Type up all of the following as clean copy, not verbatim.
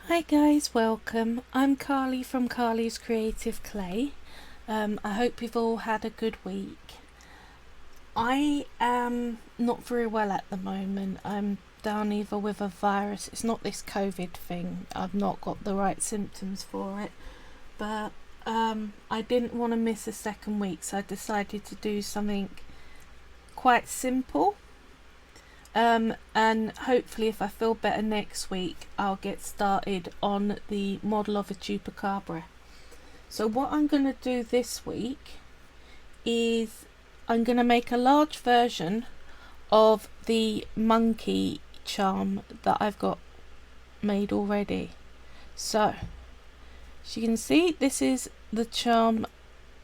Hi guys, welcome. I'm Carly from Carly's Creative Clay. I hope you've all had a good week. I am not very well at the moment. I'm down either with a virus. It's not this COVID thing. I've not got the right symptoms for it. But I didn't want to miss a second week, so I decided to do something quite simple. And hopefully if I feel better next week, I'll get started on the model of a chupacabra. So what I'm going to do this week is I'm going to make a large version of the monkey charm that I've got made already. So as you can see, this is the charm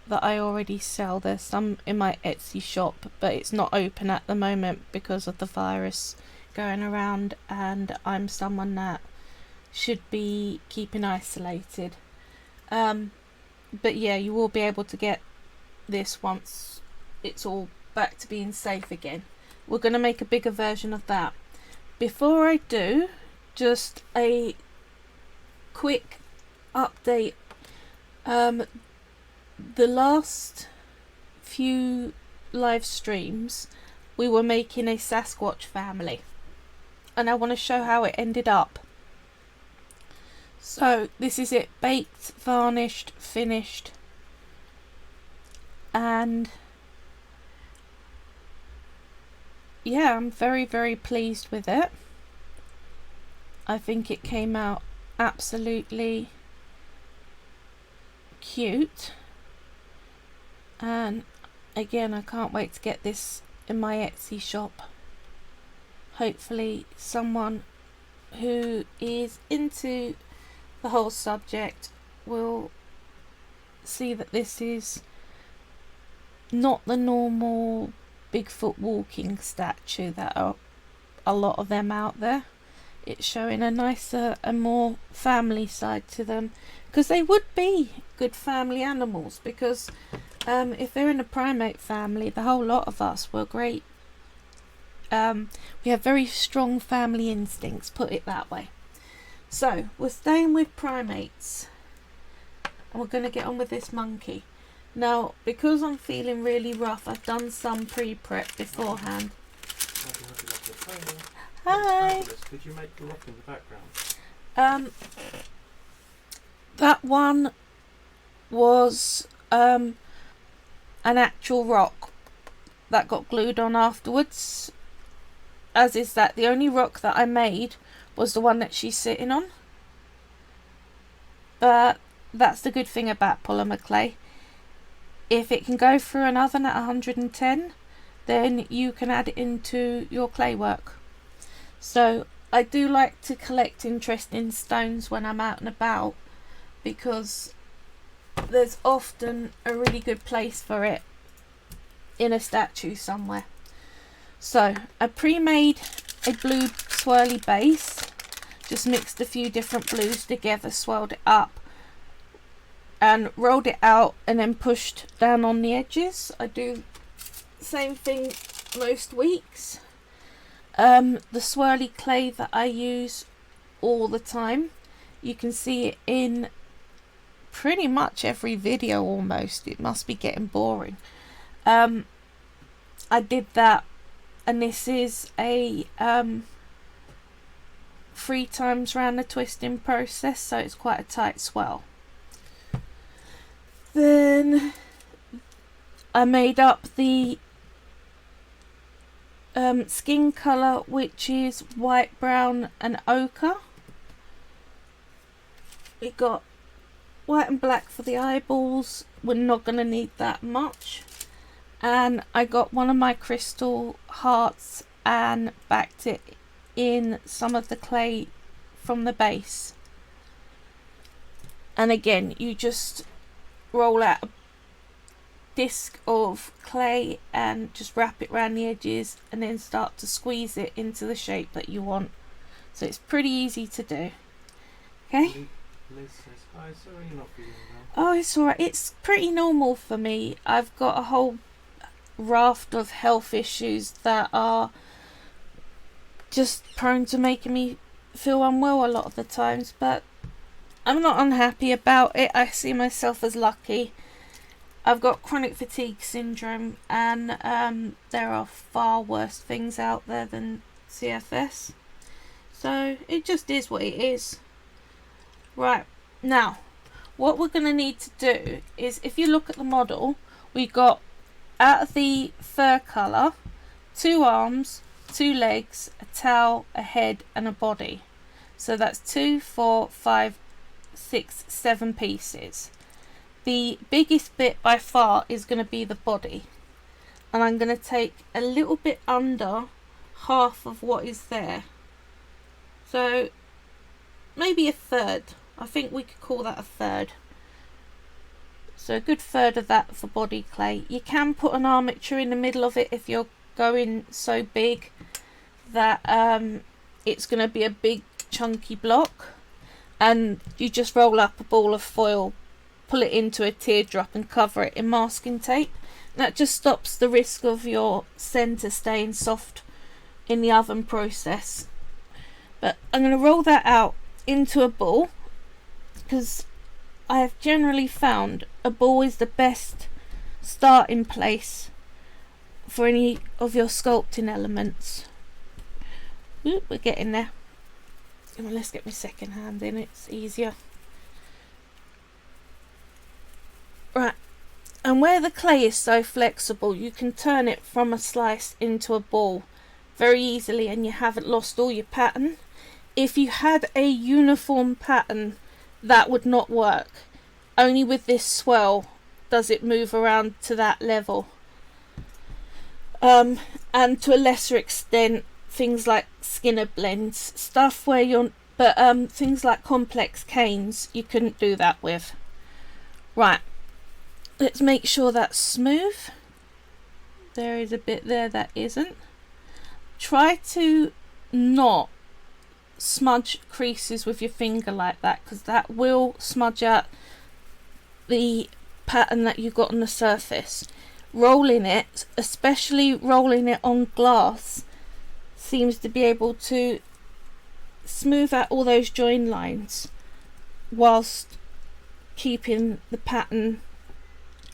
that I already sell. There's some in my Etsy shop, but it's not open at the moment because of the virus going around, and I'm someone that should be keeping isolated. But yeah, you will be able to get this once it's all back to being safe again. We're going to make a bigger version of that. Before I do, just a quick update. The last few live streams we were making a Sasquatch family, and I want to show how it ended up. So this is it, baked, varnished, finished, and yeah, I'm very pleased with it. I think it came out absolutely cute. And again, I can't wait to get this in my Etsy shop. Hopefully someone who is into the whole subject will see that this is not the normal Bigfoot walking statue that are a lot of them out there. It's showing a nicer and more family side to them, because they would be good family animals, because if they're in a primate family, the whole lot of us were great. We have very strong family instincts, put it that way. So we're staying with primates, and we're going to get on with this monkey. Now, because I'm feeling really rough, I've done some pre-prep beforehand. Hi! Did you make the rock in the background? That one was an actual rock that got glued on afterwards. As is that, the only rock that I made was the one that she's sitting on. But that's the good thing about polymer clay. If it can go through an oven at 110, then you can add it into your clay work. So I do like to collect interesting stones when I'm out and about, because there's often a really good place for it in a statue somewhere. So I pre-made a blue swirly base, just mixed a few different blues together, swirled it up and rolled it out, and then pushed down on the edges. I do the same thing most weeks. The swirly clay that I use all the time, you can see it in pretty much every video almost. It must be getting boring. I did that, and this is a 3 times round the twisting process, so it's quite a tight swell. Then I made up the skin colour, which is white, brown and ochre. We got white and black for the eyeballs. We're not going to need that much. And I got one of my crystal hearts and backed it in some of the clay from the base. And again, you just roll out a disc of clay and just wrap it around the edges, and then start to squeeze it into the shape that you want. So it's pretty easy to do. Okay? Liz says, hi, sorry you're not feeling well. Oh, it's alright. It's pretty normal for me. I've got a whole raft of health issues that are just prone to making me feel unwell a lot of the times, but I'm not unhappy about it. I see myself as lucky. I've got chronic fatigue syndrome, and there are far worse things out there than CFS. So it just is what it is. Right, now what we're going to need to do is, if you look at the model, we got, out of the fur colour, 2 arms, 2 legs, a tail, a head and a body. So that's 2, 4, 5, 6, 7 pieces. The biggest bit by far is going to be the body, and I'm going to take a little bit under half of what is there, so maybe a third. I think we could call that a third. So a good third of that for body clay. You can put an armature in the middle of it if you're going so big that it's going to be a big chunky block, and you just roll up a ball of foil, pull it into a teardrop and cover it in masking tape. That just stops the risk of your centre staying soft in the oven process. But I'm going to roll that out into a ball, because I have generally found a ball is the best starting place for any of your sculpting elements. Ooh, we're getting there. Well, let's get my second hand in, it's easier. Right, and where the clay is so flexible, you can turn it from a slice into a ball very easily, and you haven't lost all your pattern. If you had a uniform pattern, that would not work. Only with this swirl does it move around to that level. And to a lesser extent, things like Skinner blends, stuff where you're, but things like complex canes, you couldn't do that with. Right, let's make sure that's smooth. There is a bit there that isn't. Try to not smudge creases with your finger like that, because that will smudge out the pattern that you got on the surface. Rolling it, especially rolling it on glass, seems to be able to smooth out all those join lines whilst keeping the pattern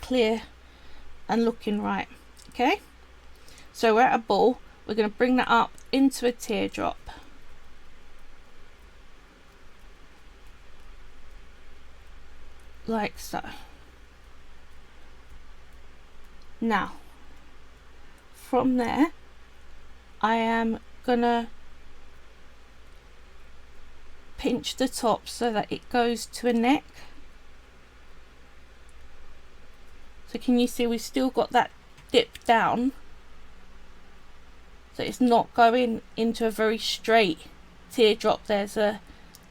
clear and looking right. Okay, so we're at a ball. We're going to bring that up into a teardrop. Like so. Now, from there, I am gonna pinch the top so that it goes to a neck. So can you see we've still got that dip down? So it's not going into a very straight teardrop. There's a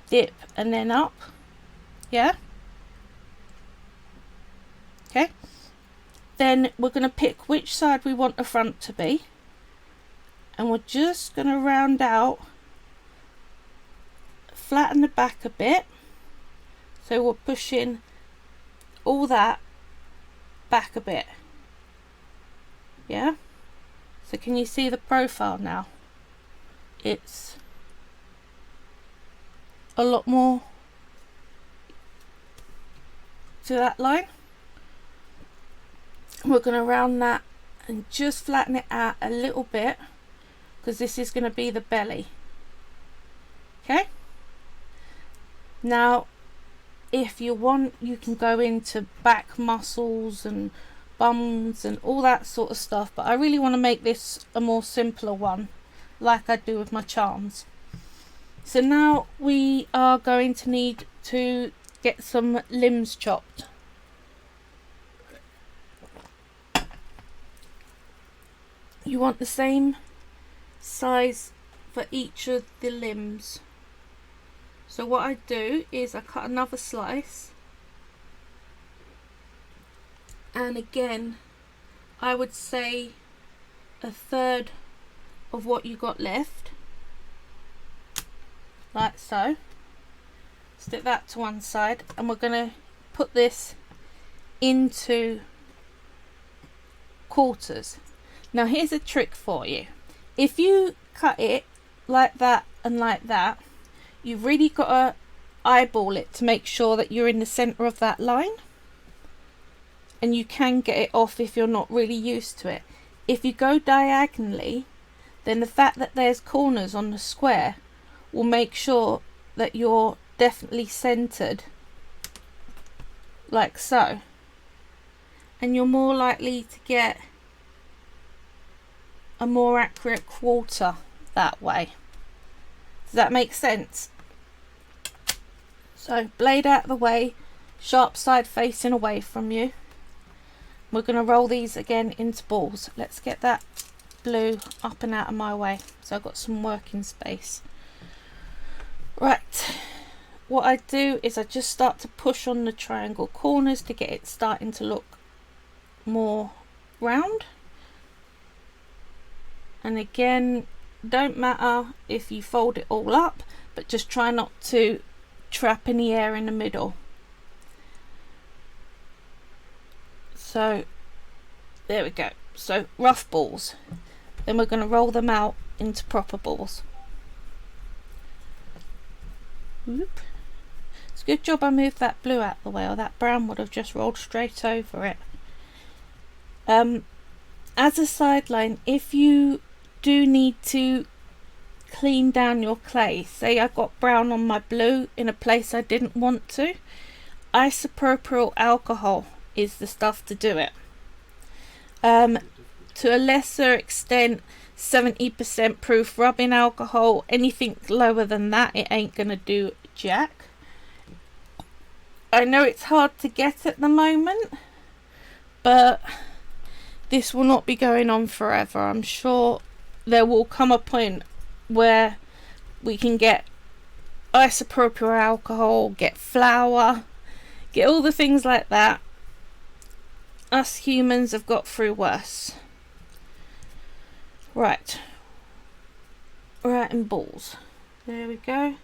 dip and then up. Yeah? Okay. Then we're going to pick which side we want the front to be. And we're just going to round out, flatten the back a bit. So we're pushing all that back a bit. Yeah? So can you see the profile now? It's a lot more to that line. We're going to round that and just flatten it out a little bit, because this is going to be the belly. Okay? Now, if you want, you can go into back muscles and bums and all that sort of stuff, but I really want to make this a more simpler one, like I do with my charms. So now we are going to need to get some limbs chopped. You want the same size for each of the limbs. So what I do is I cut another slice, and again I would say a third of what you got left, like so. Stick that to one side, and we're going to put this into quarters. Now here's a trick for you. If you cut it like that and like that, you've really got to eyeball it to make sure that you're in the center of that line, and you can get it off if you're not really used to it. If you go diagonally, then the fact that there's corners on the square will make sure that you're definitely centered, like so, and you're more likely to get a more accurate quarter that way. Does that make sense? So blade out of the way, sharp side facing away from you. We're going to roll these again into balls. Let's get that blue up and out of my way so I've got some working space. Right, what I do is I just start to push on the triangle corners to get it starting to look more round. And again, don't matter if you fold it all up, but just try not to trap any air in the middle. So there we go. So rough balls. Then we're going to roll them out into proper balls. Whoop. It's a good job I moved that blue out of the way, or that brown would have just rolled straight over it. As a sideline, if you do need to clean down your clay, say I got brown on my blue in a place I didn't want to, isopropyl alcohol is the stuff to do it. To a lesser extent, 70% proof rubbing alcohol. Anything lower than that, it ain't gonna do jack. I know it's hard to get at the moment, but this will not be going on forever. I'm sure there will come a point where we can get isopropyl alcohol, get flour, get all the things like that. Us humans have got through worse. Right, we're out in balls. There we go.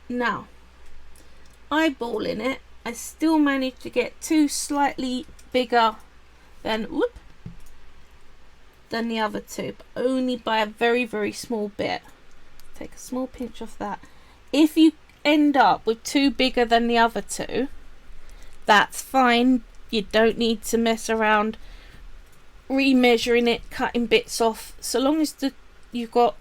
Now, eyeballing it, I still managed to get two slightly bigger than the other two, but only by a very, very small bit. Take a small pinch off that. If you end up with two bigger than the other two, that's fine. You don't need to mess around remeasuring it, cutting bits off. So long as you've got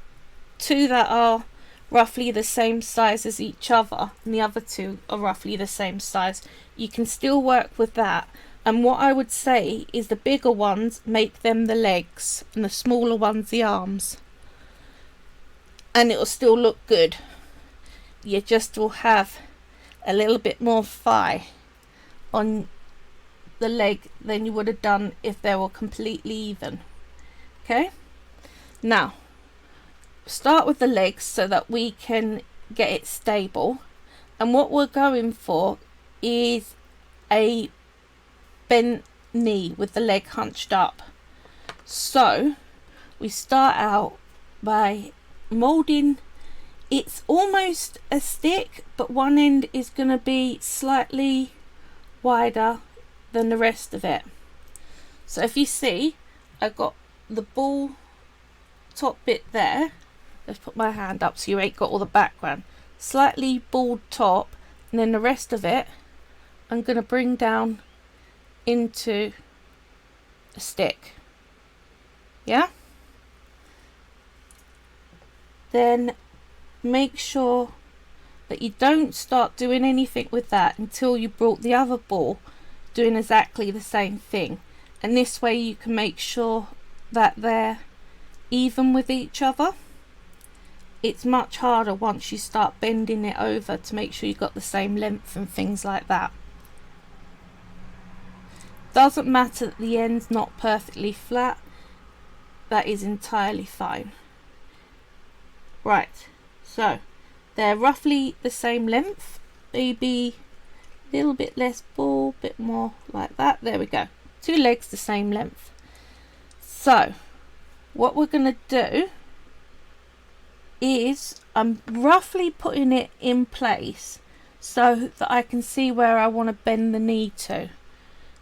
two that are roughly the same size as each other and the other two are roughly the same size, you can still work with that. And what I would say is the bigger ones, make them the legs, and the smaller ones the arms, and it'll still look good. You just will have a little bit more thigh on the leg than you would have done if they were completely even. Okay, now start with the legs so that we can get it stable, and what we're going for is a bent knee with the leg hunched up. So we start out by molding. It's almost a stick, but one end is going to be slightly wider than the rest of it. So if you see, I've got the ball top bit there. Let's put my hand up so you ain't got all the background. Slightly bald top, and then the rest of it I'm going to bring down into a stick. Yeah? Then make sure that you don't start doing anything with that until you brought the other ball doing exactly the same thing, and this way you can make sure that they're even with each other. It's much harder once you start bending it over to make sure you've got the same length and things like that. Doesn't matter that the end's not perfectly flat, that is entirely fine. Right, so they're roughly the same length, maybe a little bit less ball, bit more like that. There we go, two legs the same length. So what we're going to do is I'm roughly putting it in place so that I can see where I want to bend the knee to.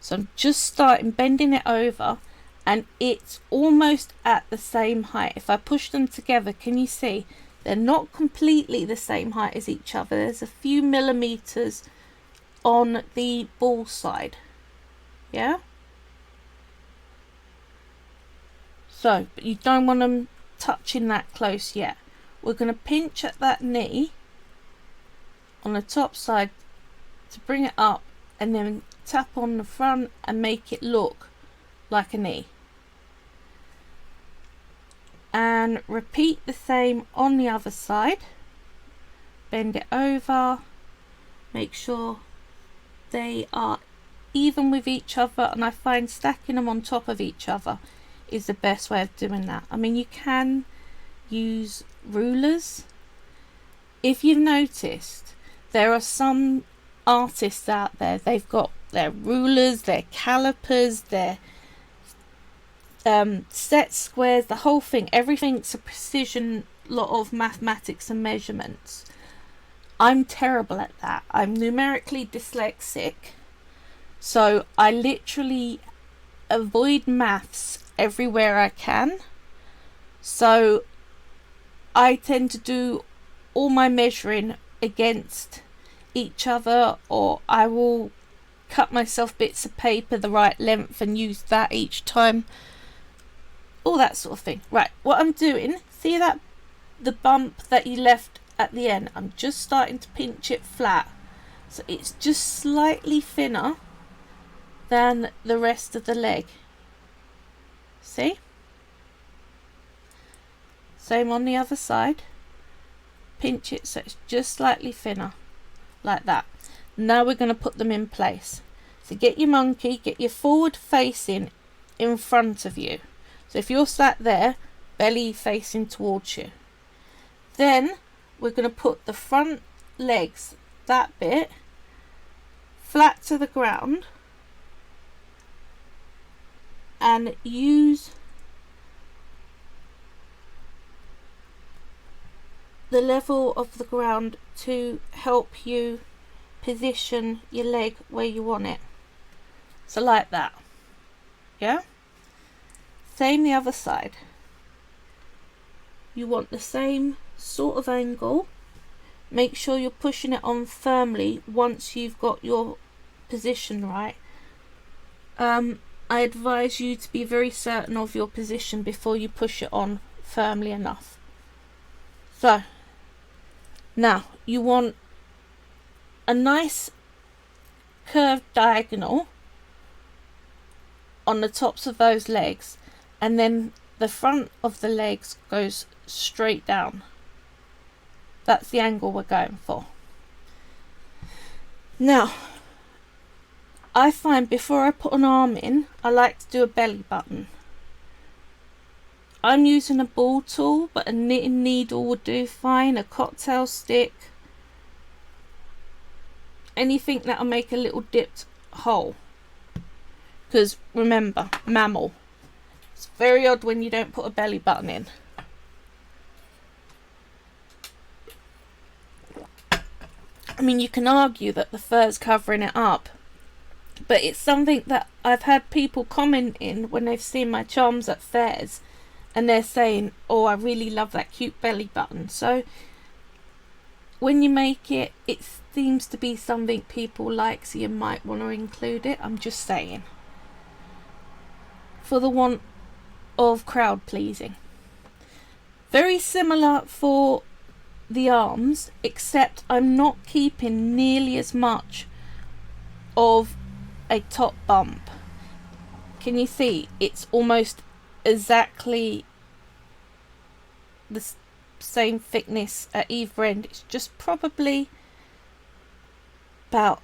So I'm just starting bending it over, and it's almost at the same height. If I push them together, can you see They're not completely the same height as each other. There's a few millimeters on the ball side. Yeah? So, but you don't want them touching that close yet. We're going to pinch at that knee on the top side to bring it up, and then tap on the front and make it look like a knee. And repeat the same on the other side. Bend it over, make sure they are even with each other, and I find stacking them on top of each other is the best way of doing that. I mean, you can use rulers. If you've noticed, there are some artists out there, they've got their rulers, their calipers, their set squares, the whole thing. Everything's a precision lot of mathematics and measurements. I'm terrible at that. I'm numerically dyslexic, so I literally avoid maths everywhere I can. So I tend to do all my measuring against each other, or I will cut myself bits of paper the right length and use that each time, all that sort of thing. Right, what I'm doing, see that the bump that you left at the end, I'm just starting to pinch it flat, so it's just slightly thinner than the rest of the leg. See? Same on the other side. Pinch it so it's just slightly thinner, like that. Now we're going to put them in place. So get your monkey, get your forward facing in front of you. So if you're sat there, belly facing towards you. Then we're going to put the front legs, that bit, flat to the ground, and use the level of the ground to help you position your leg where you want it. So like that. Yeah? Same the other side. You want the same sort of angle. Make sure you're pushing it on firmly once you've got your position right. I advise you to be very certain of your position before you push it on firmly enough. So now you want a nice curved diagonal on the tops of those legs, and then the front of the legs goes straight down. That's the angle we're going for. Now I find before I put an arm in, I like to do a belly button. I'm using a ball tool, but a knitting needle would do fine, a cocktail stick, anything that'll make a little dipped hole. Because remember, mammal. It's very odd when you don't put a belly button in. I mean, you can argue that the fur's covering it up, but it's something that I've had people comment in when they've seen my charms at fairs, and they're saying, oh, I really love that cute belly button. So when you make it, it seems to be something people like, so you might want to include it. I'm just saying, for the want of crowd pleasing. Very similar for the arms, except I'm not keeping nearly as much of a top bump. Can you see? It's almost exactly the same thickness at either end. It's just probably about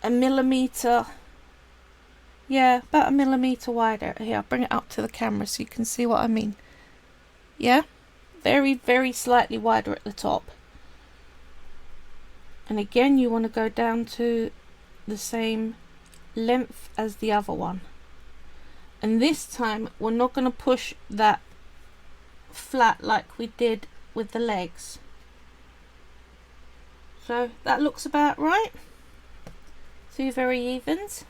a millimetre. Yeah, about a millimetre wider. Here, I'll bring it up to the camera so you can see what I mean. Yeah? Very, very slightly wider at the top. And again, you want to go down to the same length as the other one. And this time, we're not going to push that flat like we did with the legs. So that looks about right. Two very evens.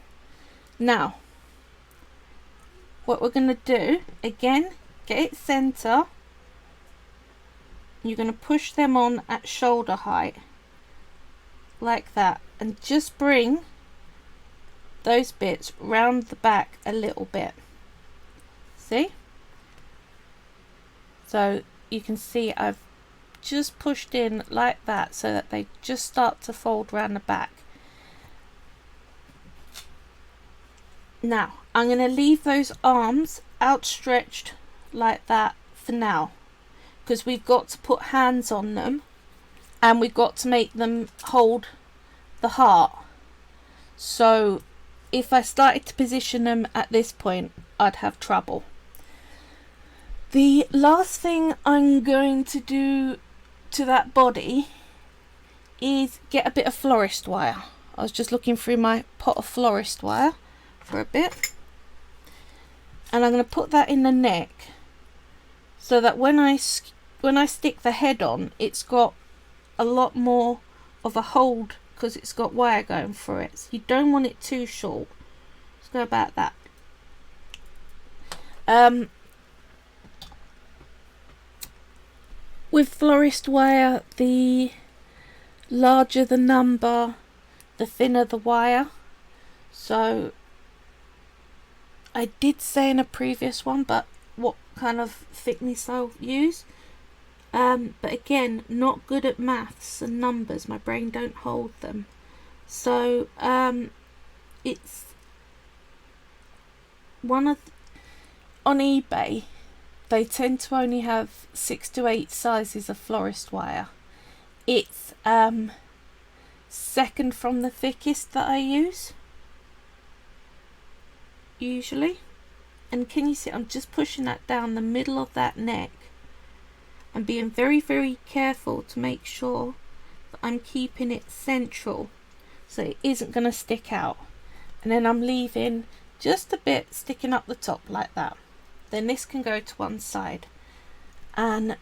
Now, what we're going to do, again, get it centre, you're going to push them on at shoulder height like that, and just bring those bits round the back a little bit. See? So you can see I've just pushed in like that so that they just start to fold round the back. Now I'm going to leave those arms outstretched like that for now, because we've got to put hands on them and we've got to make them hold the heart. So if I started to position them at this point, I'd have trouble. The last thing I'm going to do to that body is get a bit of florist wire. I was just looking through my pot of florist wire for a bit, and I'm going to put that in the neck so that when I stick the head on, it's got a lot more of a hold because it's got wire going through it. So you don't want it too short. Let's go about that. With florist wire, the larger the number, the thinner the wire. So I did say in a previous one, but what kind of thickness I'll use. But again, not good at maths and numbers. My brain don't hold them. So it's one of on eBay. They tend to only have 6 to 8 sizes of florist wire. It's second from the thickest that I use usually. And can you see I'm just pushing that down the middle of that neck and being very, very careful to make sure that I'm keeping it central so it isn't going to stick out. And then I'm leaving just a bit sticking up the top like that. Then this can go to one side, and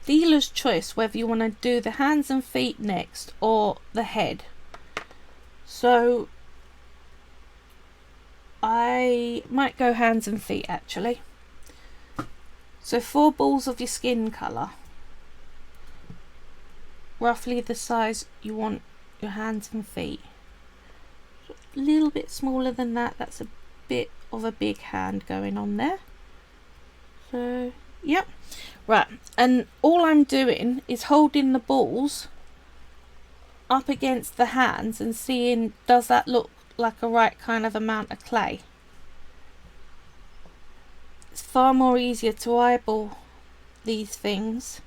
dealer's choice whether you want to do the hands and feet next or the head. So I might go hands and feet actually. So 4 balls of your skin colour, roughly the size you want your hands and feet. A little bit smaller than that, that's a bit of a big hand going on there. So yep, right, and all I'm doing is holding the balls up against the hands and seeing does that look like a right kind of amount of clay. It's far more easier to eyeball these things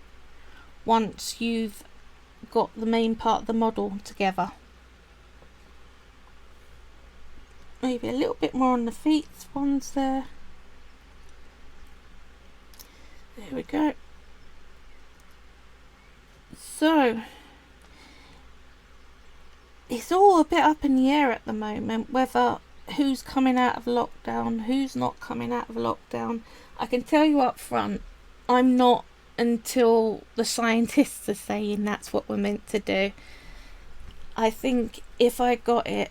once you've got the main part of the model together. Maybe a little bit more on the feet, one's there. There we go. So it's all a bit up in the air at the moment whether who's coming out of lockdown, who's not coming out of lockdown. I can tell you up front, I'm not until the scientists are saying that's what we're meant to do. I think if I got it,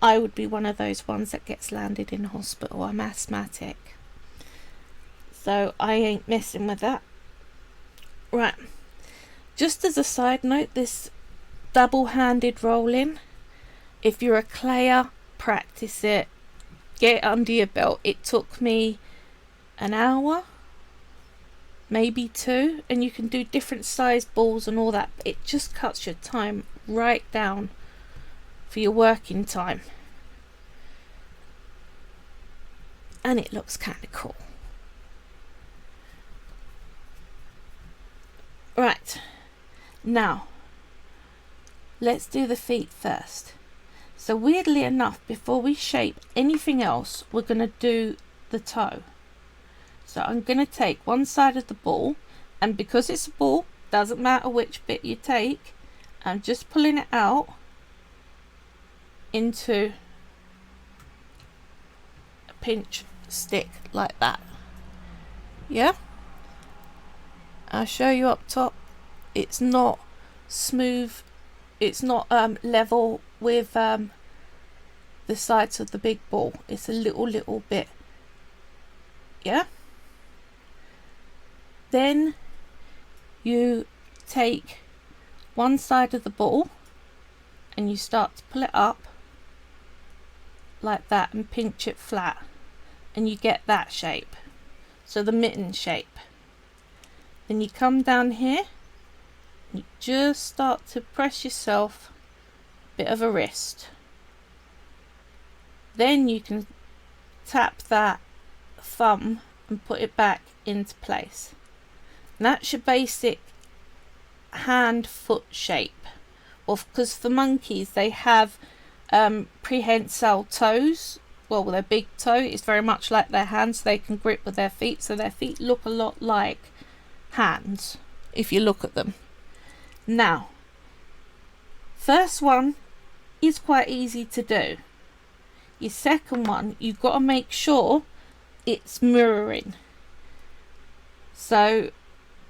I would be one of those ones that gets landed in hospital. I'm asthmatic, so I ain't messing with that. Right, just as a side note, this double-handed rolling, if you're a clayer, practice it, get it under your belt. It took me an hour, maybe 2, and you can do different size balls and all that. It just cuts your time right down for your working time, and it looks kind of cool. Right, now let's do the feet first. So weirdly enough, before we shape anything else, we're going to do the toe. So I'm going to take one side of the ball, and because it's a ball, doesn't matter which bit you take, I'm just pulling it out into a pinch stick like that. Yeah, I'll show you up top. It's not smooth, it's not level with the sides of the big ball. It's a little bit, yeah. Then you take one side of the ball and you start to pull it up like that and pinch it flat, and you get that shape, so the mitten shape. Then you come down here, you just start to press yourself a bit of a wrist. Then you can tap that thumb and put it back into place. And that's your basic hand foot shape. Or because for monkeys they have prehensile toes. Well, their big toe is very much like their hands, so they can grip with their feet, so their feet look a lot like hands if you look at them. Now, first one is quite easy to do. Your second one, you've got to make sure it's mirroring, so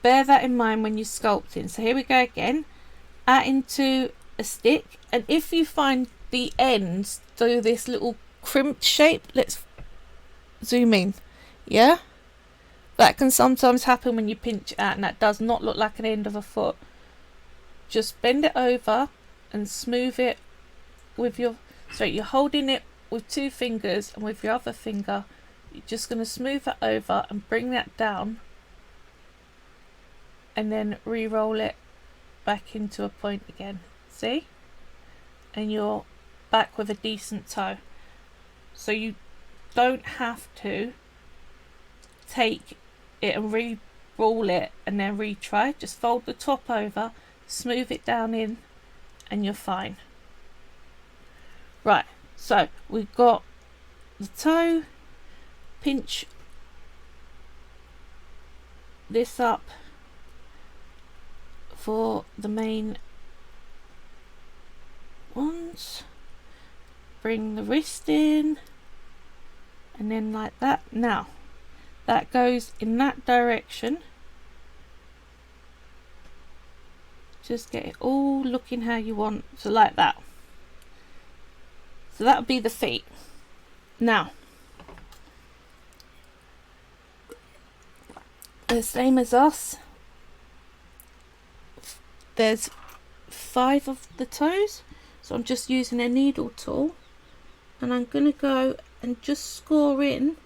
bear that in mind when you're sculpting. So here we go again, add into a stick, and if you find the ends do this little crimped shape, let's zoom in, yeah, that can sometimes happen when you pinch it out, and that does not look like an end of a foot. Just bend it over and smooth it with your, so you're holding it with 2 fingers, and with your other finger you're just going to smooth it over and bring that down, and then re-roll it back into a point again, see, and you're back with a decent toe. So you don't have to take it and re-roll it and then retry. Just fold the top over, smooth it down in, and you're fine. Right, so we've got the toe, pinch this up for the main ones, bring the wrist in, and then like that. Now that goes in that direction, just get it all looking how you want, so like that. So that would be the feet. Now the same as us, there's 5 of the toes, so I'm just using a needle tool, and I'm going to go and just score in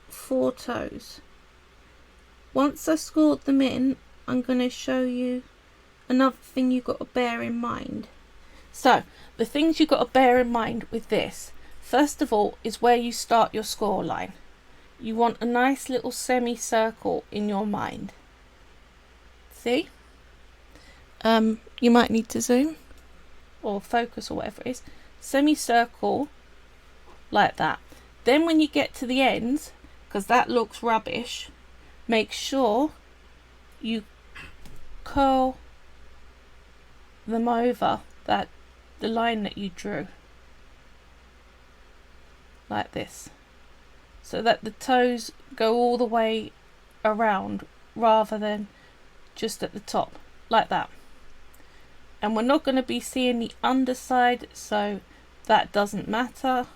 4 toes. Once I scored them in, I'm going to show you another thing you've got to bear in mind. So the things you've got to bear in mind with this, first of all, is where you start your score line. You want a nice little semicircle in your mind. See? You might need to zoom or focus or whatever it is. Semicircle like that. Then when you get to the ends, because that looks rubbish, make sure you curl them over the line that you drew like this, so that the toes go all the way around rather than just at the top like that. And we're not going to be seeing the underside, so that doesn't matter.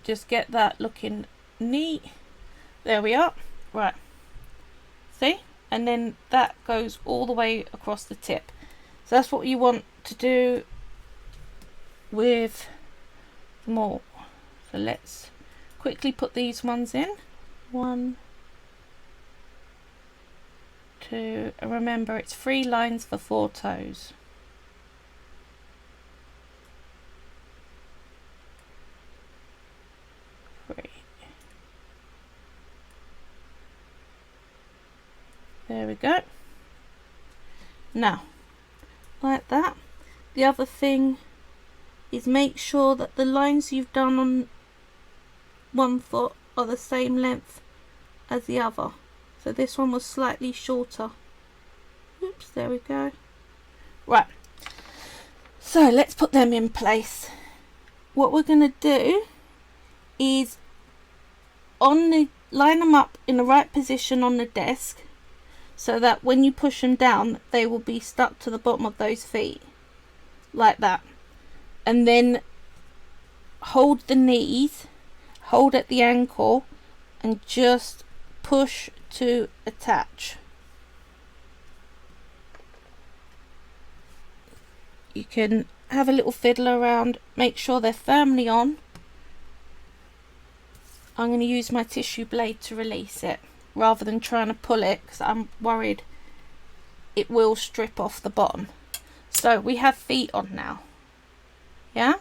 Just get that looking neat. There we are. Right, see, and then that goes all the way across the tip. So that's what you want to do with them all. So let's quickly put these ones in. 1, 2, and remember it's 3 lines for 4 toes. There we go. Now, like that. The other thing is make sure that the lines you've done on one foot are the same length as the other. So this one was slightly shorter. Oops, there we go. Right. So let's put them in place. What we're going to do is line them up in the right position on the desk, so that when you push them down they will be stuck to the bottom of those feet like that. And then hold the knees, hold at the ankle and just push to attach. You can have a little fiddle around, make sure they're firmly on. I'm going to use my tissue blade to release it rather than trying to pull it, because I'm worried it will strip off the bottom. So we have feet on now. Yeah?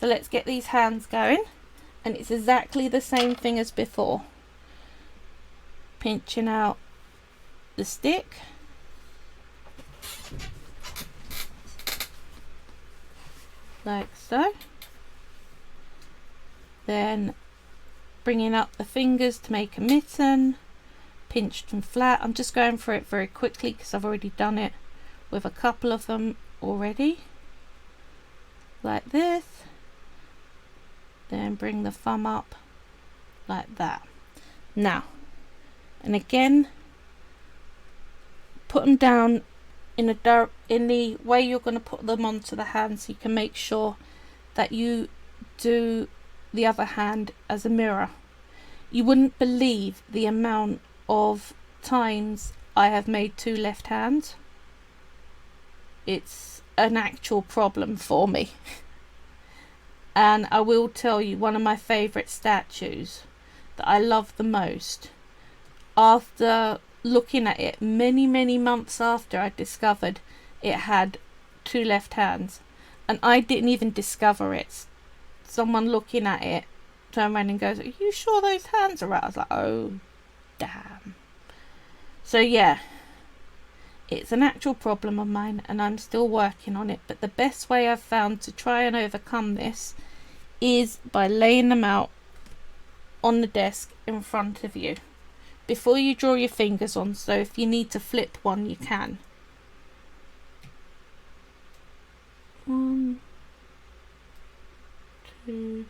So let's get these hands going, and it's exactly the same thing as before. Pinching out the stick. Like so. Then bringing up the fingers to make a mitten, pinched and flat. I'm just going through it very quickly because I've already done it with a couple of them already. Like this. Then bring the thumb up like that. Now, and again, put them down in the way you're going to put them onto the hand, so you can make sure that you do the other hand as a mirror. You wouldn't believe the amount of times I have made two left hands. It's an actual problem for me. And I will tell you, one of my favourite statues that I love the most, after looking at it many months after I discovered it had two left hands, and I didn't even discover it. Someone looking at it turned around and goes, "Are you sure those hands are right?" I was like, oh damn. So yeah, it's an actual problem of mine and I'm still working on it, but the best way I've found to try and overcome this is by laying them out on the desk in front of you before you draw your fingers on, so if you need to flip one you can. 1, 2,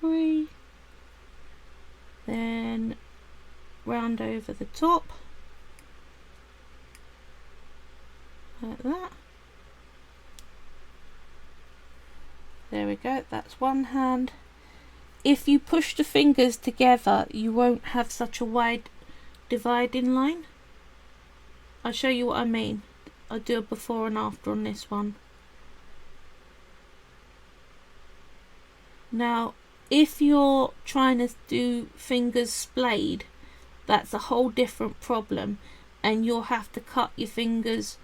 3, then round over the top like that. There we go, that's one hand. If you push the fingers together, you won't have such a wide dividing line. I'll show you what I mean. I'll do a before and after on this one. Now, if you're trying to do fingers splayed, that's a whole different problem, and you'll have to cut your fingers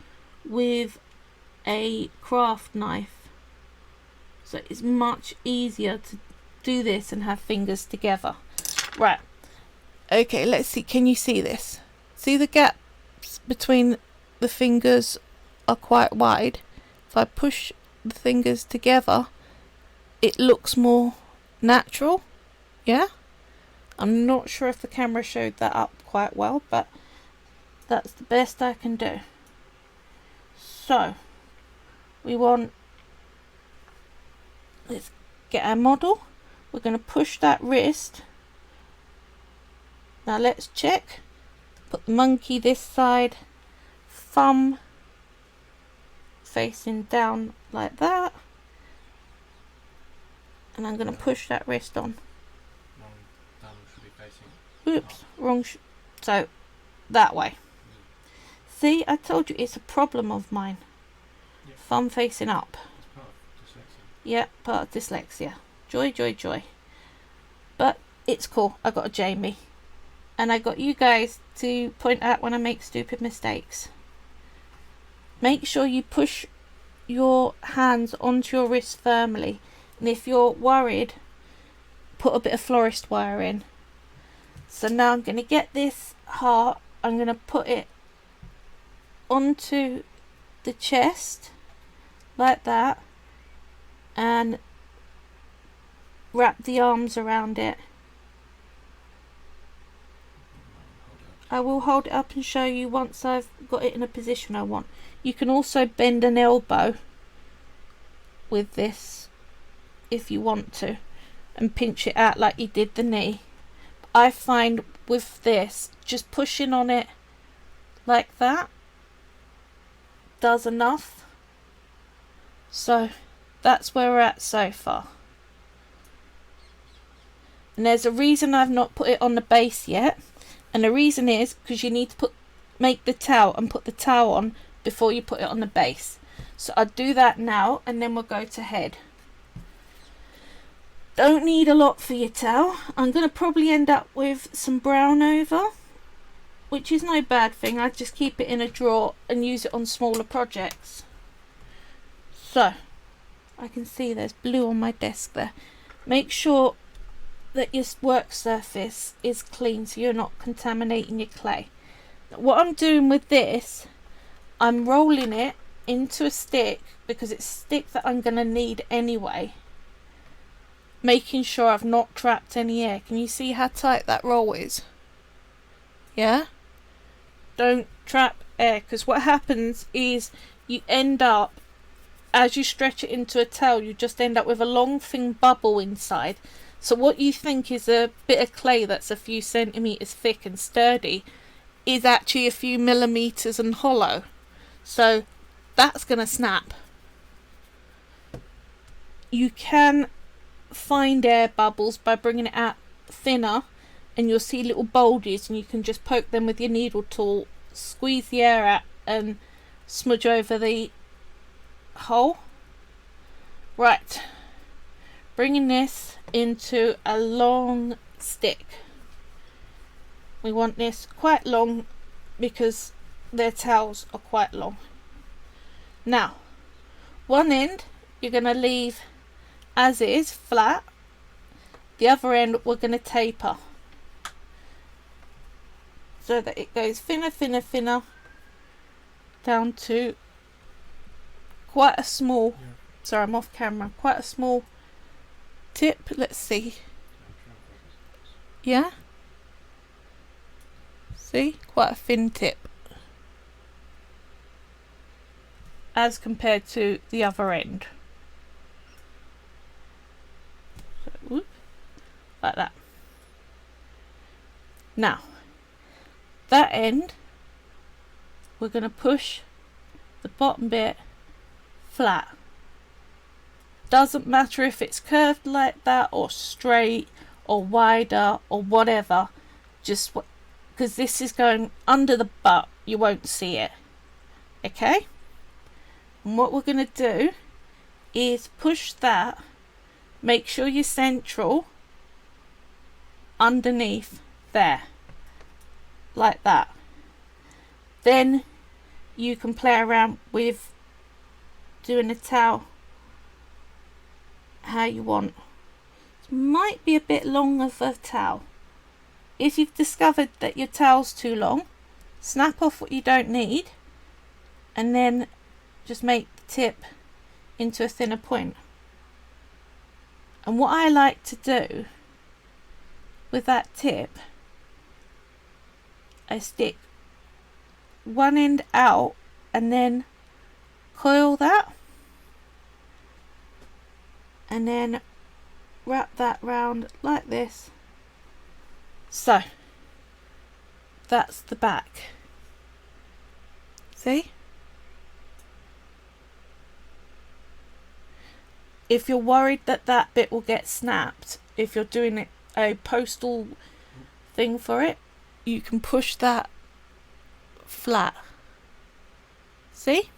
with a craft knife. So it's much easier to do this and have fingers together. Right, okay, let's see, can you see this? See the gaps between the fingers are quite wide. If I push the fingers together, it looks more natural. Yeah, I'm not sure if the camera showed that up quite well, but that's the best I can do. So we want, let's get our model. We're going to push that wrist. Now let's check. Put the monkey this side, thumb facing down like that, and I'm going to push that wrist on. Thumb should be facing. Oops, wrong. So that way. See, I told you it's a problem of mine. Yep. Thumb facing up. It's part of dyslexia. Yeah, part of dyslexia. Joy, joy, joy. But it's cool. I got a Jamie. And I got you guys to point out when I make stupid mistakes. Make sure you push your hands onto your wrist firmly. And if you're worried, put a bit of florist wire in. So now I'm going to get this heart. I'm going to put it onto the chest like that. And wrap the arms around it. I will hold it up and show you once I've got it in a position I want. You can also bend an elbow with this if you want to and pinch it out like you did the knee. I find with this, just pushing on it like that does enough. So that's where we're at so far. And there's a reason I've not put it on the base yet, and the reason is because you need to make the towel and put the towel on before you put it on the base. So I'll do that now, and then we'll go to head. Don't need a lot for your towel. I'm going to probably end up with some brown over, which is no bad thing. I just keep it in a drawer and use it on smaller projects. So I can see there's blue on my desk there. Make sure that your work surface is clean so you're not contaminating your clay. What I'm doing with this, I'm rolling it into a stick because it's a stick that I'm going to need anyway, making sure I've not trapped any air. Can you see how tight that roll is? Yeah? Don't trap air, because what happens is you end up, as you stretch it into a towel, you just end up with a long thin bubble inside. So what you think is a bit of clay that's a few centimetres thick and sturdy is actually a few millimetres and hollow. So that's going to snap. You can find air bubbles by bringing it out thinner, and you'll see little bulges, and you can just poke them with your needle tool, squeeze the air out and smudge over the hole. Right, bringing this into a long stick. We want this quite long because their towels are quite long. Now, one end you're going to leave as is, flat. The other end we're going to taper so that it goes thinner, thinner, thinner, down to quite a small, sorry I'm off camera, quite a small tip. Let's see. Yeah? See? Quite a thin tip as compared to the other end. So, whoop, like that. Now, that end, we're going to push the bottom bit flat. Doesn't matter if it's curved like that or straight or wider or whatever, just because this is going under the butt, you won't see it. Okay? And what we're going to do is push that, make sure you're central underneath there, like that. Then you can play around with doing a towel how you want. It might be a bit long of a towel. If you've discovered that your towel's too long, snap off what you don't need and then just make the tip into a thinner point. And what I like to do with that tip, I stick one end out and then coil that and then wrap that round like this. So that's the back. See? If you're worried that that bit will get snapped, if you're doing a postal thing for it, you can push that flat. See?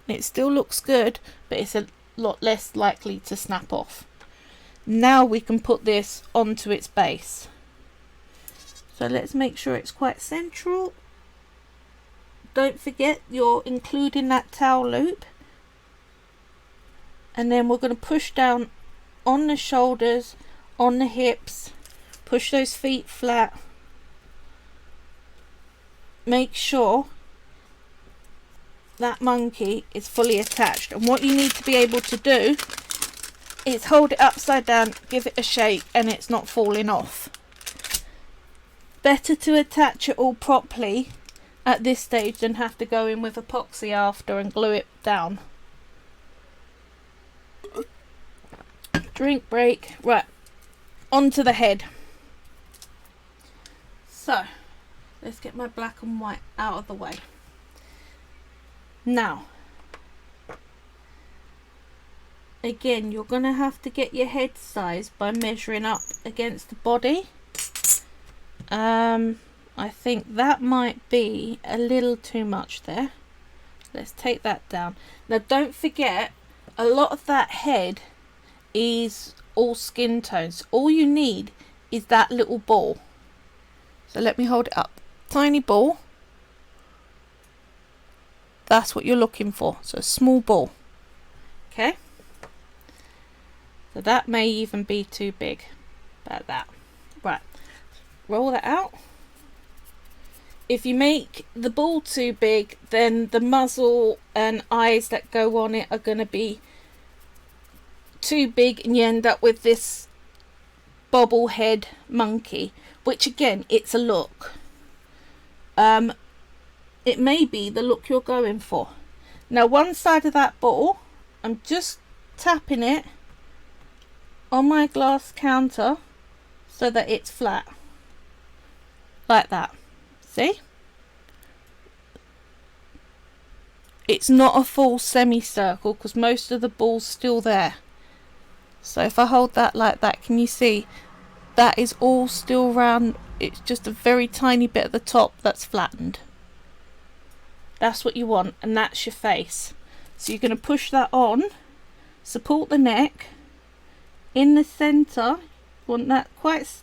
And it still looks good, but it's a lot less likely to snap off. Now we can put this onto its base. So let's make sure it's quite central. Don't forget you're including that towel loop. And then we're going to push down on the shoulders, on the hips, push those feet flat. Make sure that monkey is fully attached. And what you need to be able to do is hold it upside down, give it a shake, and it's not falling off. Better to attach it all properly at this stage than have to go in with epoxy after and glue it down. Drink break. Right, onto the head. So let's get my black and white out of the way. Now again, you're going to have to get your head size by measuring up against the body. I think that might be a little too much there. Let's take that down. Now don't forget, a lot of that head is all skin tones. All you need is that little ball. So let me hold it up. Tiny ball. That's what you're looking for. So a small ball. Okay. So that may even be too big. About that. Right. Roll that out. If you make the ball too big, then the muzzle and eyes that go on it are going to be too big, and you end up with this bobblehead monkey, which again, it's a look. It may be the look you're going for. Now one side of that ball, I'm just tapping it on my glass counter so that it's flat. Like that. See? It's not a full semicircle because most of the ball's still there. So if I hold that like that, can you see? That is all still round. It's just a very tiny bit at the top that's flattened. That's what you want, and that's your face. So you're going to push that on, support the neck. In the centre, you want that quite,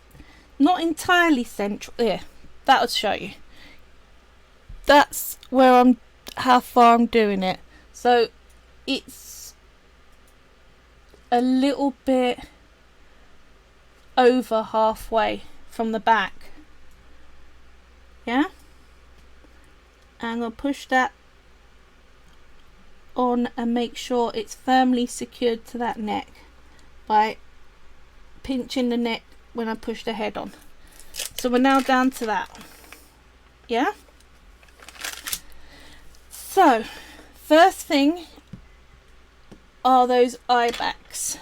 not entirely central. Yeah, that'll show you. That's where how far I'm doing it. So it's a little bit over halfway from the back. Yeah? And I'm going to push that on and make sure it's firmly secured to that neck by pinching the neck when I push the head on. So we're now down to that. Yeah? So, first thing are those eye backs.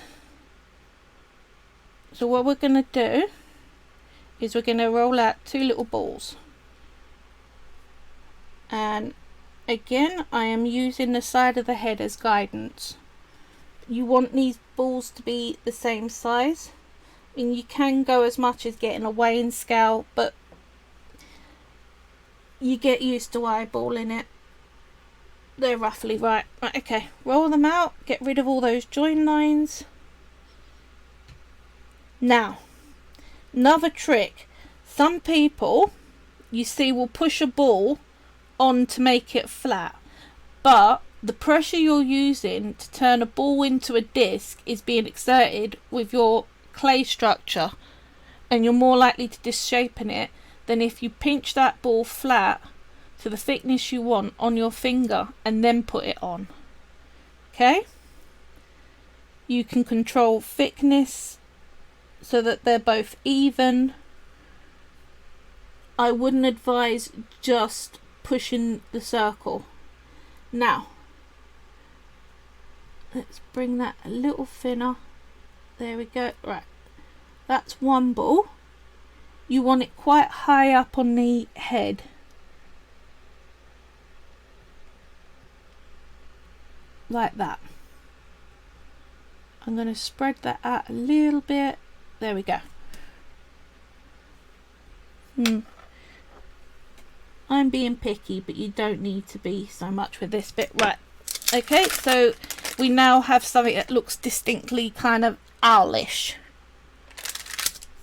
So what we're going to do is we're going to roll out 2 little balls. And again, I am using the side of the head as guidance. You want these balls to be the same size. I mean, you can go as much as getting a weighing scale, but you get used to eyeballing it. They're roughly right. Right, okay, roll them out, get rid of all those join lines. Now, another trick. Some people, you see, will push a ball on to make it flat, but the pressure you're using to turn a ball into a disc is being exerted with your clay structure, and you're more likely to disshapen it than if you pinch that ball flat to the thickness you want on your finger and then put it on. Okay? You can control thickness so that they're both even. I wouldn't advise just pushing the circle. Now, let's bring that a little thinner. There we go. Right, that's one ball. You want it quite high up on the head. Like that. I'm going to spread that out a little bit. There we go. I'm being picky, but you don't need to be so much with this bit. Right, okay, so we now have something that looks distinctly kind of owlish.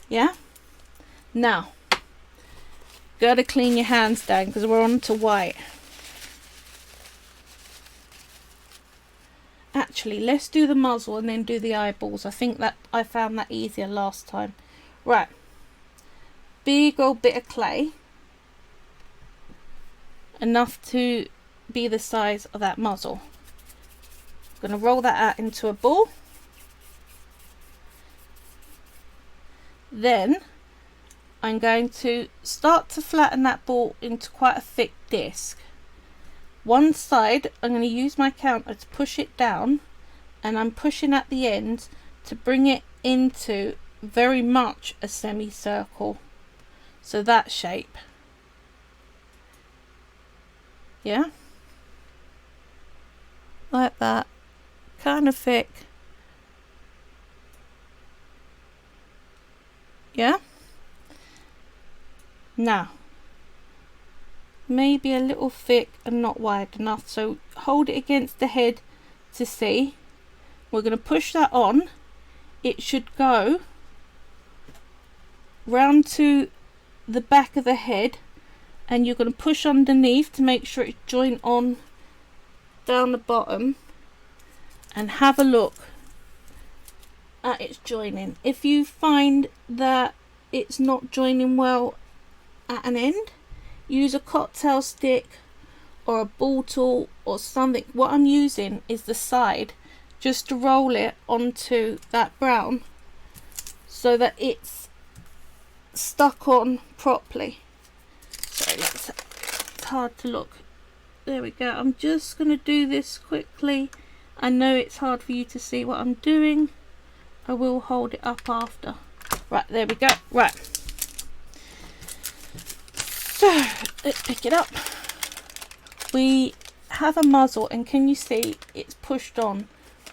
Yeah? Now, gotta clean your hands down because we're on to white. Actually, let's do the muzzle and then do the eyeballs. I think that I found that easier last time. Right, big old bit of clay. Enough to be the size of that muzzle. I'm going to roll that out into a ball. Then I'm going to start to flatten that ball into quite a thick disc. One side I'm going to use my counter to push it down, and I'm pushing at the end to bring it into very much a semicircle. So that shape. Yeah, like that, kind of thick, Yeah? Now, maybe a little thick and not wide enough, so hold it against the head to see. We're going to push that on. It should go round to the back of the head, and you're going to push underneath to make sure it's joint on down the bottom, and have a look at its joining. If you find that it's not joining well at an end, use a cocktail stick or a ball tool or something. What I'm using is the side, just to roll it onto that brown so that it's stuck on properly. So it's hard to look. There we go. I'm just going to do this quickly. I know it's hard for you to see what I'm doing. I will hold it up after. Right, there we go. Right. So, let's pick it up. We have a muzzle, and can you see it's pushed on?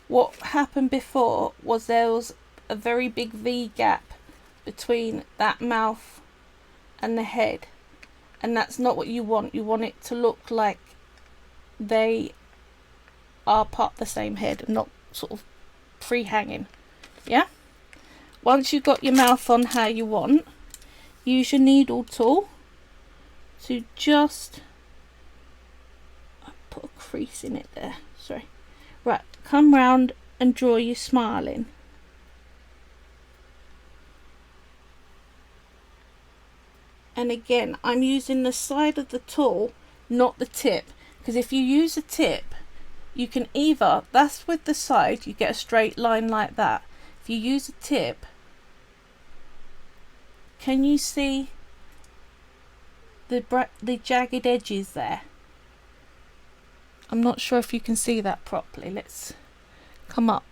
What happened before was there was a very big V gap between that mouth and the head. And that's not what you want. You want it to look like they are part of the same head and not sort of free hanging. Yeah? Once you've got your mouth on how you want, use your needle tool to just put a crease in it there. Sorry. Right, come round and draw your smile in. And again, I'm using the side of the tool, not the tip, because if you use a tip, you can either, that's with the side, you get a straight line like that. If you use a tip, can you see the jagged edges there? I'm not sure if you can see that properly. Let's come up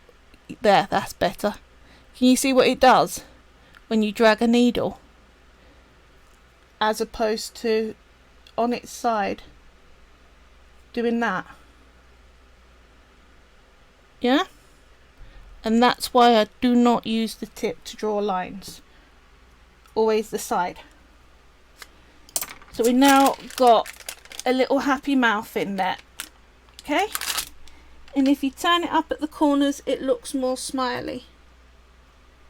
there, that's better. Can you see what it does when you drag a needle, as opposed to on its side doing that? Yeah? And that's why I do not use the tip to draw lines. Always the side. So we now got a little happy mouth in there. Okay? And if you turn it up at the corners, it looks more smiley.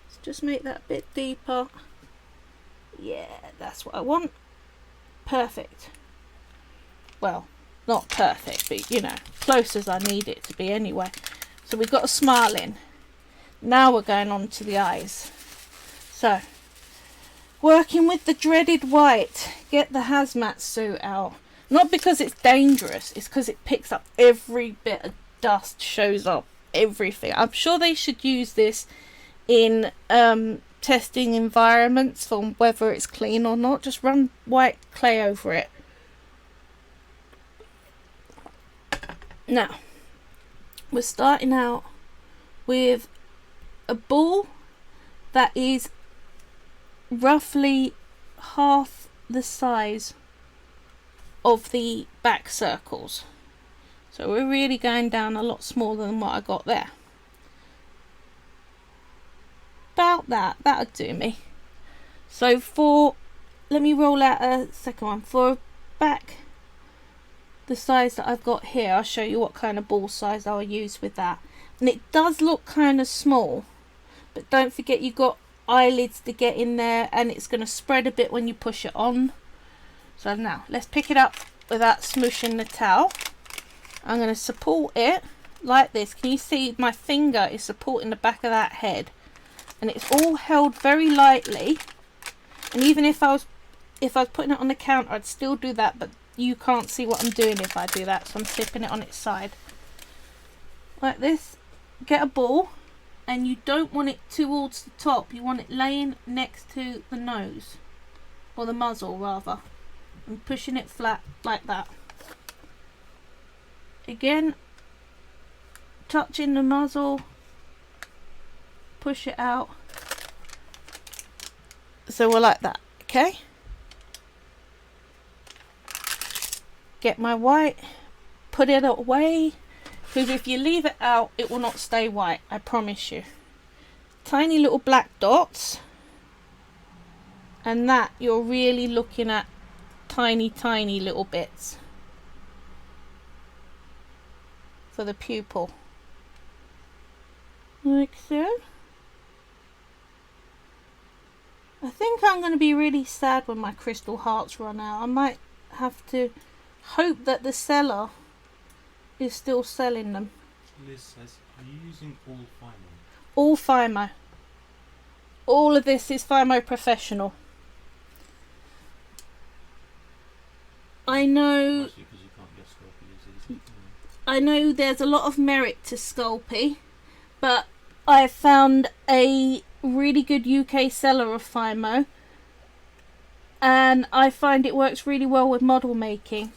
Let's just make that a bit deeper. Yeah, that's what I want. Perfect. Well, not perfect, but you know, close as I need it to be anyway. So we've got a smile in. Now we're going on to the eyes. So, working with the dreaded white, get the hazmat suit out. Not because it's dangerous, it's because it picks up every bit of dust, shows up everything. I'm sure they should use this in testing environments for whether it's clean or not. Just run white clay over it. Now, we're starting out with a ball that is roughly half the size of the back circles. So we're really going down a lot smaller than what I got there. About that, that'll do me. So let me roll out a second one. For back, the size that I've got here, I'll show you what kind of ball size I'll use with that. And it does look kind of small, but don't forget you've got eyelids to get in there, and it's going to spread a bit when you push it on. So now let's pick it up without smooshing the towel. I'm going to support it like this. Can you see my finger is supporting the back of that head, and it's all held very lightly. And even if I was putting it on the counter, I'd still do that, but you can't see what I'm doing if I do that, so I'm tipping it on its side like this. Get a ball, and you don't want it towards the top, you want it laying next to the nose, or the muzzle rather, and pushing it flat like that. Again, touching the muzzle, push it out. So we're like that, okay? Get my white, put it away, because if you leave it out, it will not stay white, I promise you. Tiny little black dots. and that you're really looking at tiny little bits for the pupil, like so. I think I'm going to be really sad when my crystal hearts run out. I might have to hope that the seller is still selling them. Liz says, are you using all Polymer? All Fimo. All of this is Fimo Professional. I know. Mostly because you can't get Sculpey as easy. I know there's a lot of merit to Sculpey, but I found a really good UK seller of Fimo, and I find it works really well with model making.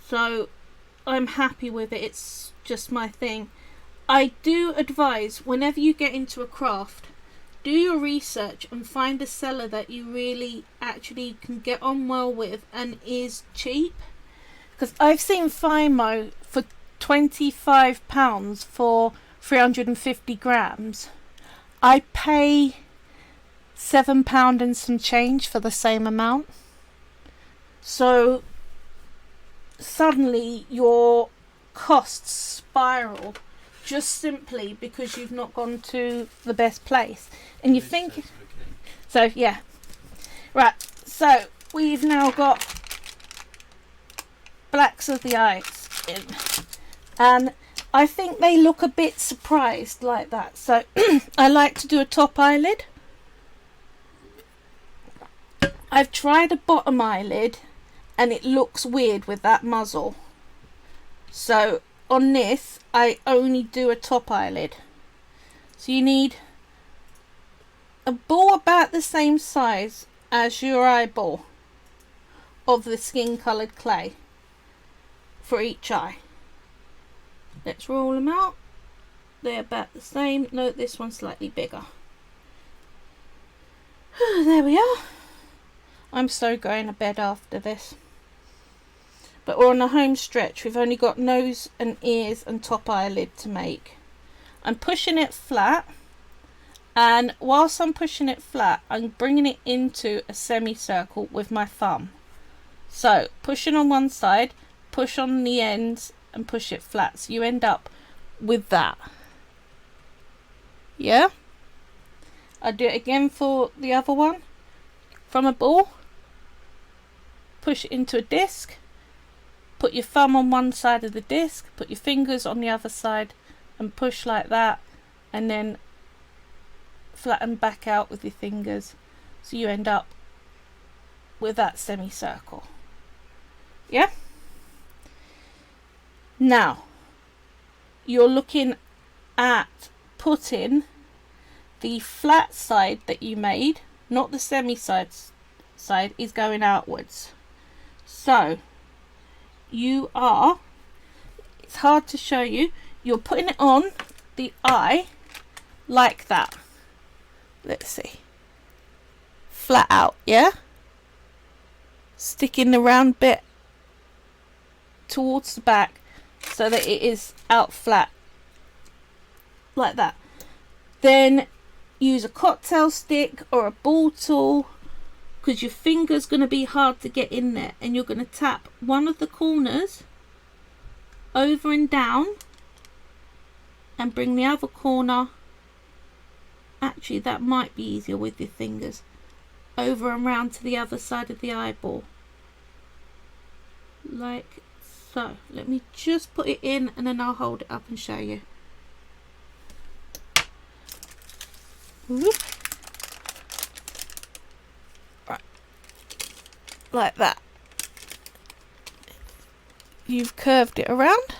So I'm happy with it. It's just my thing. I do advise, whenever you get into a craft, do your research and find a seller that you really actually can get on well with and is cheap. Because I've seen Fimo for £25 for 350 grams. I pay £7 and some change for the same amount. So suddenly your costs spiral just simply because you've not gone to the best place. And you think... Okay. So, yeah. Right, so we've now got blacks of the eyes in. And I think they look a bit surprised like that. So I like to do a top eyelid. I've tried a bottom eyelid and it looks weird with that muzzle. So on this, I only do a top eyelid. So you need a ball about the same size as your eyeball of the skin coloured clay for each eye. Let's roll them out. They're about the same. No, this one's slightly bigger. There we are. I'm so going to bed after this. But we're on the home stretch. We've only got nose and ears and top eyelid to make. I'm pushing it flat. And whilst I'm pushing it flat, I'm bringing it into a semicircle with my thumb. So, pushing on one side, push on the ends and push it flat. So you end up with that. Yeah? I'll do it again for the other one. From a ball, push it into a disc. Put your thumb on one side of the disc, put your fingers on the other side and push like that, and then flatten back out with your fingers so you end up with that semicircle. Yeah? Now, you're looking at putting the flat side that you made, not the side, is going outwards. So, you are, it's hard to show you, you're putting it on the eye like that. Let's see. Flat out, yeah? Sticking the round bit towards the back so that it is out flat. Like that. Then use a cocktail stick or a ball tool, because your finger's going to be hard to get in there, and you're going to tap one of the corners over and down and bring the other corner, actually that might be easier with your fingers, over and round to the other side of the eyeball like so. Let me just put it in and then I'll hold it up and show you. Whoop. Right, like that. You've curved it around.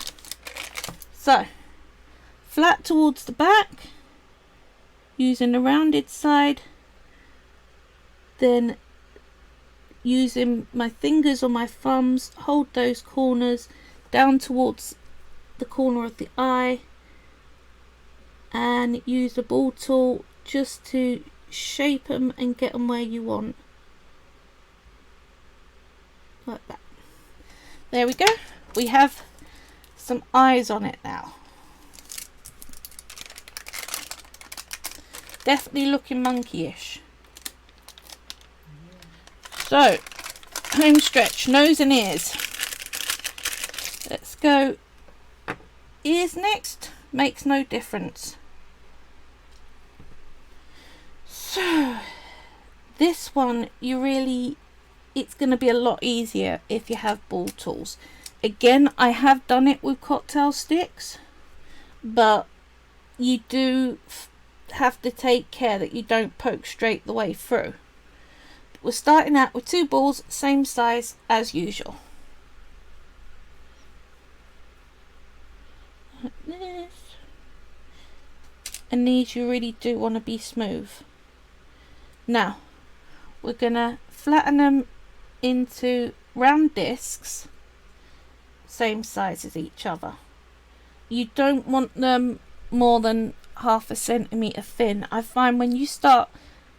So, flat towards the back, using the rounded side, then using my fingers or my thumbs, hold those corners down towards the corner of the eye, and use the ball tool just to shape them and get them where you want. Like that. There we go. We have some eyes on it now. Definitely looking monkeyish. So, home stretch, nose and ears. Let's go ears next. Makes no difference. So, this one, it's going to be a lot easier if you have ball tools. Again, I have done it with cocktail sticks, but you do have to take care that you don't poke straight the way through. We're starting out with 2 balls, same size as usual. Like this. And these you really do want to be smooth. Now, we're going to flatten them into round discs, same size as each other. You don't want them more than half a centimetre thin. I find when you start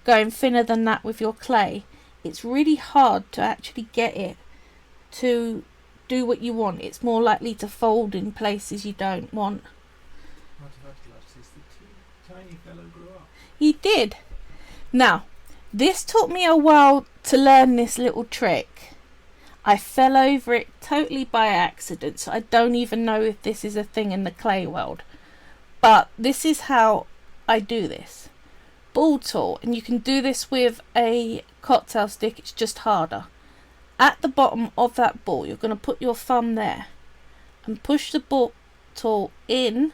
going thinner than that with your clay, it's really hard to actually get it to do what you want. It's more likely to fold in places you don't want. What I've realised is the tiny fellow grew up. He did. Now, this took me a while to learn this little trick. I fell over it totally by accident, so I don't even know if this is a thing in the clay world. But this is how I do this. Ball tool, and you can do this with a cocktail stick, it's just harder. At the bottom of that ball, you're going to put your thumb there and push the ball tool in,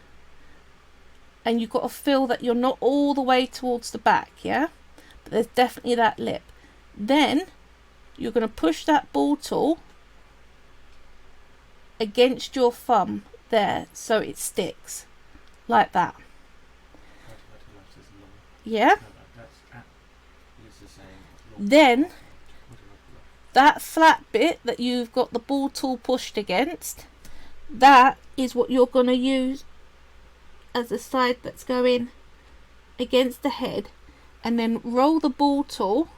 and you've got to feel that you're not all the way towards the back, yeah? But there's definitely that lip. Then you're going to push that ball tool against your thumb there so it sticks like that. Yeah? Then that flat bit that you've got the ball tool pushed against, that is what you're going to use as the side that's going against the head, and then roll the ball tool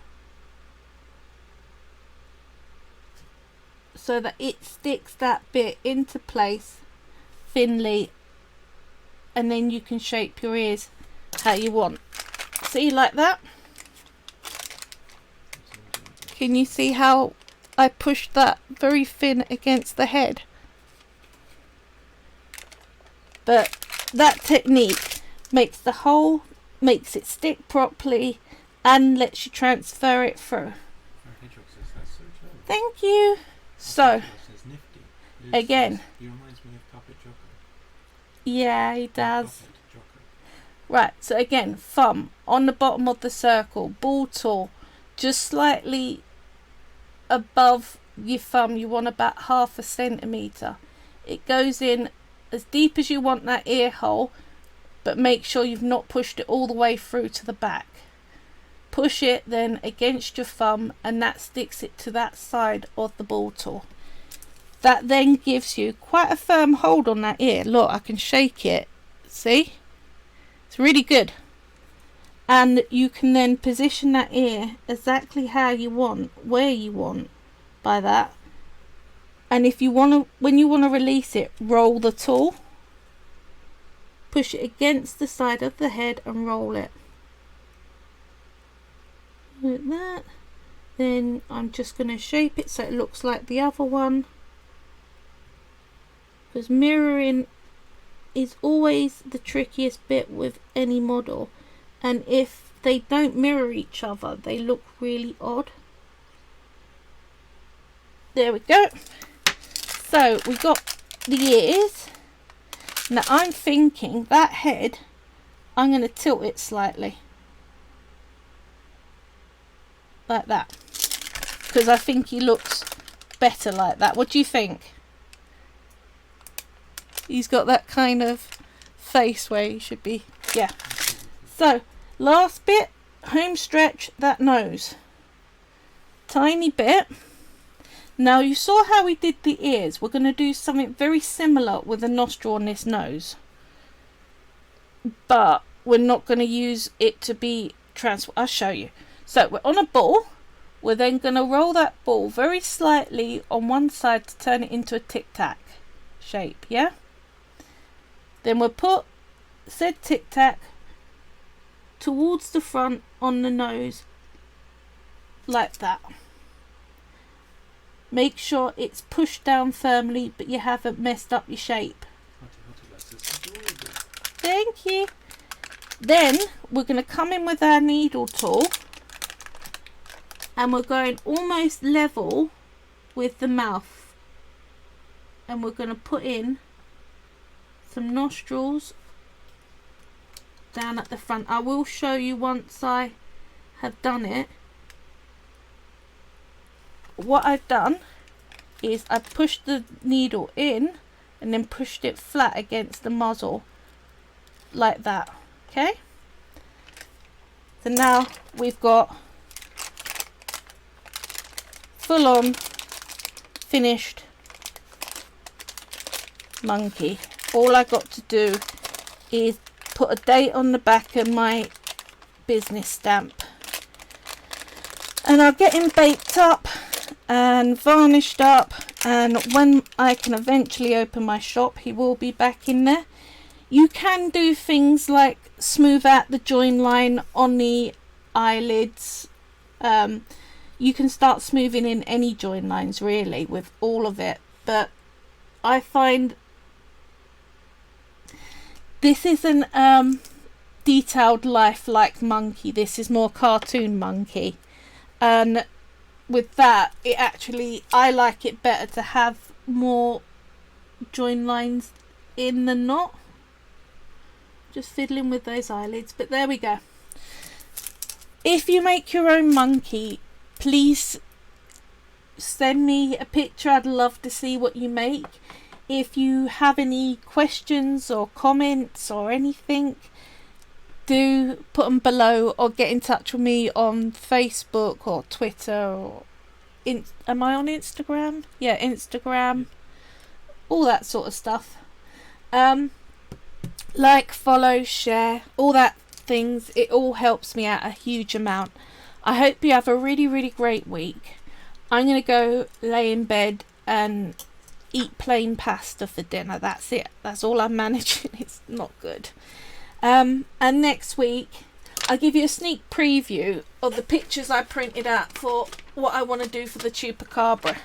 so that it sticks that bit into place thinly, and then you can shape your ears how you want. See, like that? Can you see how I pushed that very thin against the head? But that technique makes the hole, makes it stick properly, and lets you transfer it through. Thank you. So, again. He reminds me of Puppet Jocko. Yeah, he does. Right, so again, thumb on the bottom of the circle, ball tool just slightly above your thumb. You want about half a centimetre. It goes in as deep as you want that ear hole, but make sure you've not pushed it all the way through to the back. Push it then against your thumb, and that sticks it to that side of the ball tool. That then gives you quite a firm hold on that ear. Look, I can shake it. See? It's really good. And you can then position that ear exactly how you want, where you want by that. And if you want to, when you want to release it, roll the tool. Push it against the side of the head and roll it. Like that. Then I'm just going to shape it so it looks like the other one. Because mirroring is always the trickiest bit with any model, and if they don't mirror each other they look really odd. There we go. So we got the ears. Now I'm thinking that head, I'm going to tilt it slightly like that, because I think he looks better like that. What do you think? He's got that kind of face where he should be. Yeah. So, last bit, home stretch that nose. Tiny bit. Now, you saw how we did the ears. We're going to do something very similar with the nostril on this nose. But we're not going to use it to be I'll show you. So, we're on a ball. We're then going to roll that ball very slightly on one side to turn it into a tic-tac shape, yeah? Then we'll put said tic-tac towards the front on the nose like that. Make sure it's pushed down firmly, but you haven't messed up your shape. Thank you. Then we're going to come in with our needle tool, and we're going almost level with the mouth, and we're going to put in some nostrils down at the front. I will show you once I have done it. What I've done is I've pushed the needle in and then pushed it flat against the muzzle like that. Okay, so now we've got full on finished monkey. All I got to do is put a date on the back of my business stamp, and I'll get him baked up and varnished up, and when I can eventually open my shop, he will be back in there. You can do things like smooth out the join line on the eyelids. You can start smoothing in any join lines really with all of it, but I find this isn't detailed lifelike monkey. This is more cartoon monkey, and with that, it actually, I like it better to have more join lines in than not. Just fiddling with those eyelids, but there we go. If you make your own monkey, please send me a picture. I'd love to see what you make. If you have any questions or comments or anything, do put them below, or get in touch with me on Facebook or Twitter, or am I on Instagram? Yeah, Instagram, all that sort of stuff. Like, follow, share, all that things. It all helps me out a huge amount. I hope you have a really, really great week. I'm going to go lay in bed and eat plain pasta for dinner. That's it. That's all I'm managing. It's not good. And next week, I'll give you a sneak preview of the pictures I printed out for what I want to do for the chupacabra.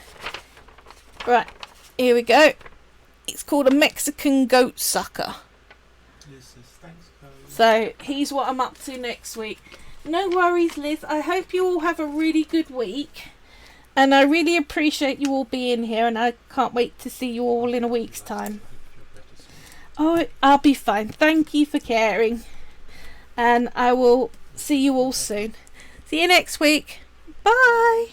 Right, here we go. It's called a Mexican goat sucker. Thanks, so he's what I'm up to next week. No worries, Liz. I hope you all have a really good week, and I really appreciate you all being here, and I can't wait to see you all in a week's time. Oh, I'll be fine. Thank you for caring, and I will see you all soon. See you next week. Bye.